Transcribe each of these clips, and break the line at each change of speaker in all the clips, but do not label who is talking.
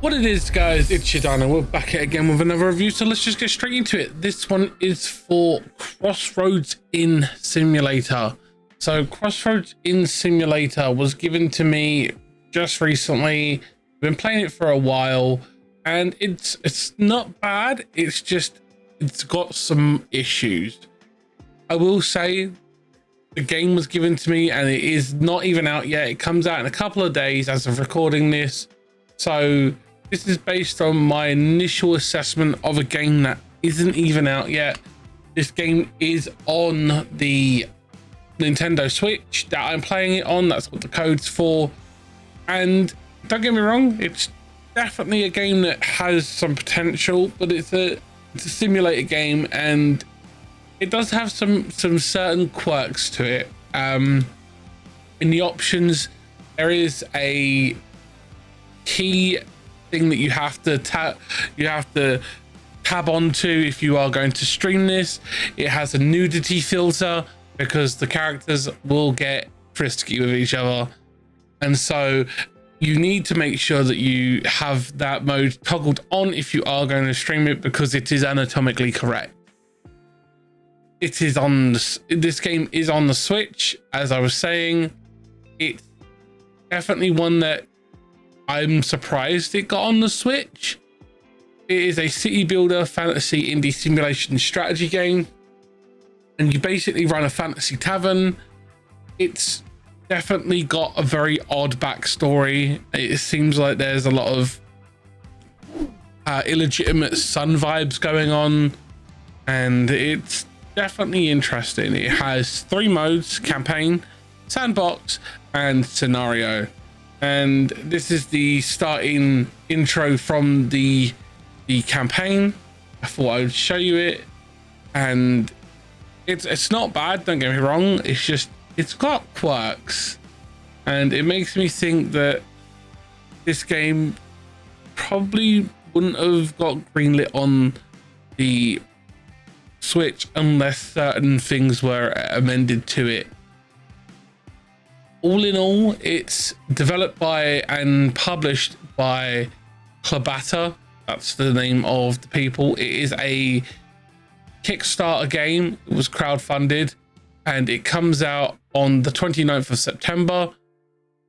What it is, guys, it's your Dino. We're back here again with another review, so let's just get straight into it. This one is for Crossroads in Simulator. So Crossroads in Simulator was given to me just recently. I've been playing it for a while and it's not bad. It's just it's got some issues. I will say the game was given to me and it is not even out yet. It comes out in a couple of days as of recording this. So this is based on my initial assessment of a game that isn't even out yet. This game is on the Nintendo Switch that I'm playing it on. That's what the code's for. And don't get me wrong, it's definitely a game that has some potential, but it's a simulator game and it does have some certain quirks to it. In the options, there is a key thing that you have to tab onto if you are going to stream this. It has a nudity filter because the characters will get frisky with each other, and so you need to make sure that you have that mode toggled on if you are going to stream it, because it is anatomically correct. It is on this game is on the Switch, as I was saying. It's definitely one that I'm surprised it got on the Switch. It is a city builder fantasy indie simulation strategy game, and you basically run a fantasy tavern. It's definitely got a very odd backstory. It seems like there's a lot of illegitimate son vibes going on, and it's definitely interesting. It has 3 modes: campaign, sandbox, and scenario. And this is the starting intro from the campaign. I thought I would show you it, and it's not bad, don't get me wrong. It's just it's got quirks, and it makes me think that this game probably wouldn't have got greenlit on the Switch unless certain things were amended to it. All in all, it's developed by and published by Clubata. That's the name of the people. It is a Kickstarter game. It was crowdfunded and it comes out on the 29th of September.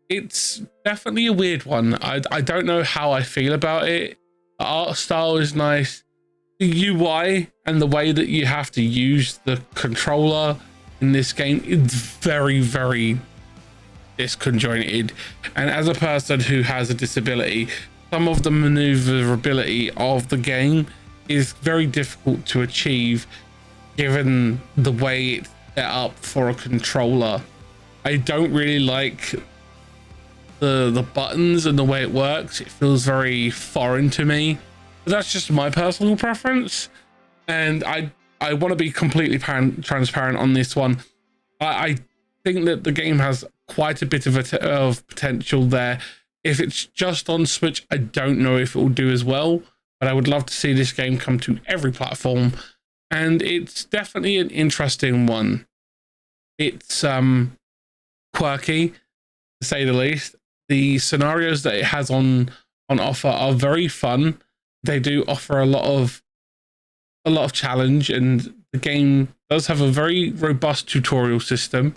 It's definitely a weird one. I don't know how I feel about it. The art style is nice. The UI and the way that you have to use the controller in this game is very, very disconjointed, and as a person who has a disability, some of the maneuverability of the game is very difficult to achieve given the way it's set up for a controller. I don't really like the buttons and the way it works. It feels very foreign to me, but that's just my personal preference, and I want to be completely transparent on this one. I think that the game has quite a bit of potential there. If it's just on Switch, I don't know if it will do as well, but I would love to see this game come to every platform, and it's definitely an interesting one. It's quirky, to say the least. The scenarios that it has on offer are very fun. They do offer a lot of challenge, and the game does have a very robust tutorial system.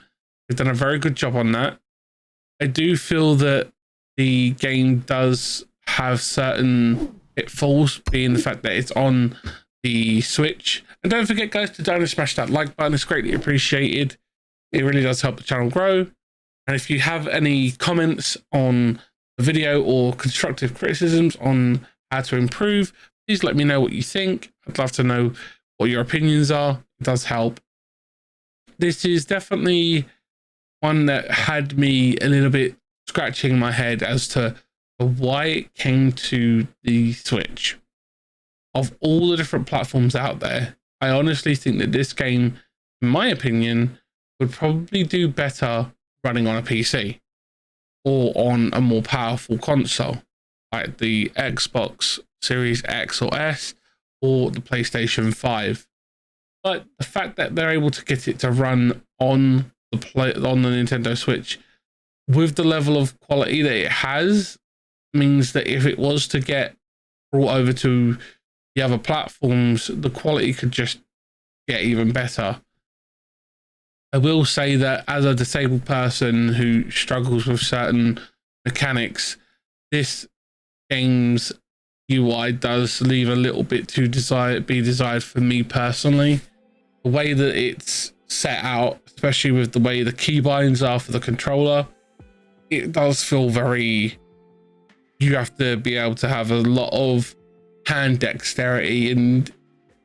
They've done a very good job on that. I do feel that the game does have certain pitfalls, being the fact that it's on the Switch. And don't forget, guys, to down and smash that like button. It's greatly appreciated. It really does help the channel grow. And if you have any comments on the video or constructive criticisms on how to improve, please let me know what you think. I'd love to know what your opinions are. It does help. This is definitely one that had me a little bit scratching my head as to why it came to the Switch. Of all the different platforms out there, I honestly think that this game, in my opinion, would probably do better running on a PC or on a more powerful console like the Xbox Series X or S or the PlayStation 5. But the fact that they're able to get it to run on the Nintendo Switch with the level of quality that it has, means that if it was to get brought over to the other platforms, the quality could just get even better. I will say that as a disabled person who struggles with certain mechanics, this game's UI does leave a little bit to be desired for me personally. The way that it's set out, especially with the way the keybinds are for the controller, it does feel very, you have to be able to have a lot of hand dexterity, and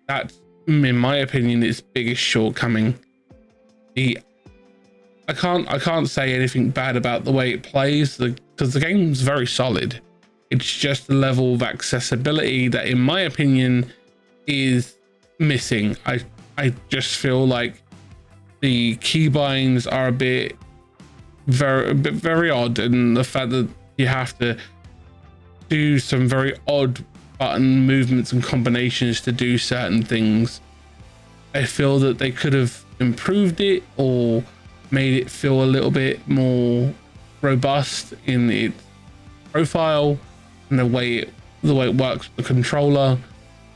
that's, in my opinion, its biggest shortcoming. I can't say anything bad about the way it plays, because the game's very solid. It's just the level of accessibility that, in my opinion, is missing. I just feel like the keybinds are a bit very odd, and the fact that you have to do some very odd button movements and combinations to do certain things. I feel that they could have improved it or made it feel a little bit more robust in its profile and the way it works with the controller.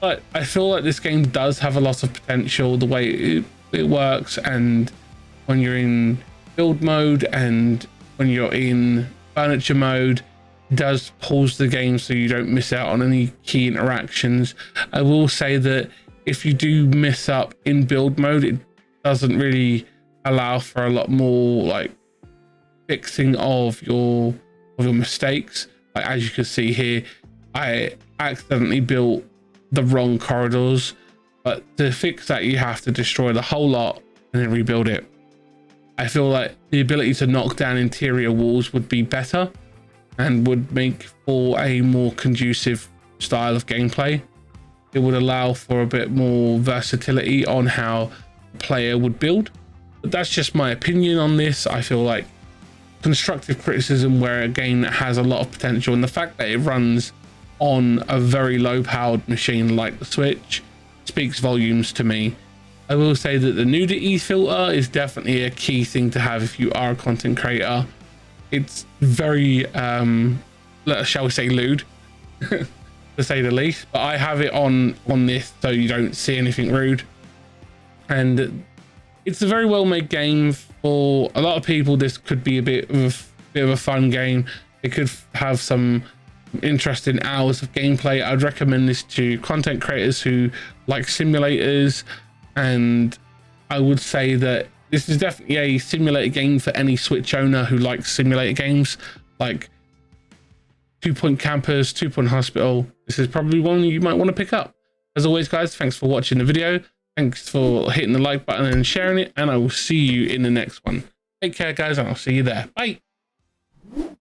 But I feel like this game does have a lot of potential, the way it works, and when you're in build mode and when you're in furniture mode, it does pause the game so you don't miss out on any key interactions. I will say that if you do miss up in build mode, it doesn't really allow for a lot more like fixing of your mistakes. Like, as you can see here, I accidentally built the wrong corridors, but to fix that you have to destroy the whole lot and then rebuild it. I feel like the ability to knock down interior walls would be better and would make for a more conducive style of gameplay. It would allow for a bit more versatility on how the player would build. But that's just my opinion on this. I feel like constructive criticism where a game that has a lot of potential, and the fact that it runs on a very low powered machine like the Switch speaks volumes to me. I will say that the nudity filter is definitely a key thing to have if you are a content creator. It's very shall we say lewd to say the least, but I have it on this so you don't see anything rude. And it's a very well made game. For a lot of people, this could be a bit of a fun game. It could have some interesting hours of gameplay. I'd recommend this to content creators who like simulators, and I would say that this is definitely a simulator game for any Switch owner who likes simulator games like 2 Point Campers, 2 Point Hospital. This is probably one you might want to pick up. As always, guys, thanks for watching the video. Thanks for hitting the like button and sharing it, and I will see you in the next one. Take care, guys, and I'll see you there. Bye.